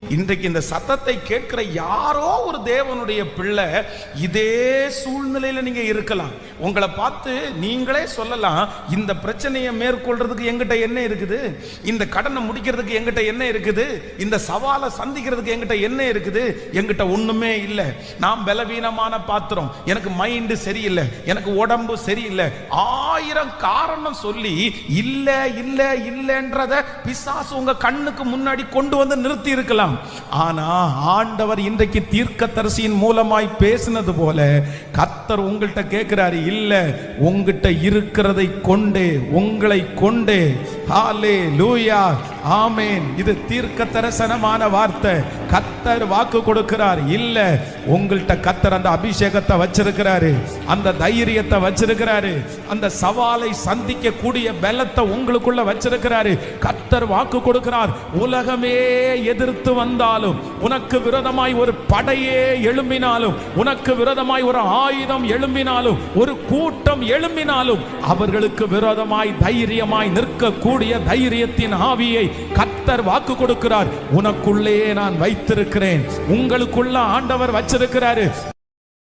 இன்றைக்கு இந்த சத்தத்தை கேட்கிற யாரோ ஒரு தேவனுடைய பிள்ளை இதே சூழ்நிலையில நீங்க இருக்கலாம். உங்களை பார்த்து நீங்களே சொல்லலாம், இந்த பிரச்சனையை மேற்கொள்றதுக்கு எங்கிட்ட என்ன இருக்குது, இந்த கடனை முடிக்கிறதுக்கு எங்கிட்ட என்ன இருக்குது, இந்த சவாலை சந்திக்கிறதுக்கு எங்கிட்ட என்ன இருக்குது, எங்கிட்ட ஒண்ணுமே இல்லை, நான் பலவீனமான பாத்திரம், எனக்கு மைண்டு சரியில்லை, எனக்கு உடம்பு சரியில்லை, 1000 காரணம் சொல்லி இல்ல இல்ல இல்லன்றத பிசாசு உங்க கண்ணுக்கு முன்னாடி கொண்டு வந்து நிறுத்தி இருக்கலாம். ஆனா ஆண்டவர் இன்றைக்கு தீர்க்கதரிசியின் மூலமாய் பேசினது போல கர்த்தர் உங்கள்கிட்ட கேட்கிறாரு, இல்ல உங்ககிட்ட இருக்கிறதை கொண்டே உங்களை கொண்டே. ஹல்லேலூயா, ஆமென். இது தீர்க்க தரிசனமான வார்த்தை. கர்த்தர் வாக்கு கொடுக்கிறார். இல்ல உங்கள்கிட்ட கர்த்தர் அந்த அபிஷேகத்தை வச்சிருக்கிறாரு, அந்த தைரியத்தை வச்சிருக்கிறாரு, அந்த சவாலை சந்திக்க கூடிய பலத்தை உங்களுக்குள்ள வச்சிருக்கிறாரு. கர்த்தர் வாக்கு கொடுக்கிறார். உலகமே எதிர்த்து வந்தாலும், உனக்கு விரோதமாய் ஒரு படையே எழும்பினாலும், உனக்கு விரோதமாய் ஒரு ஆயுதம் எழும்பினாலும், ஒரு கூட்டம் எழும்பினாலும், அவர்களுக்கு விரோதமாய் தைரியமாய் நிற்கக்கூடிய தைரியத்தின் ஆவியை கர்த்தர் வாக்கு கொடுக்கிறார். உனக்குள்ளே நான் வைத்திருக்கிறேன், உங்களுக்குள்ள ஆண்டவர் வச்சிருக்கிறாரு.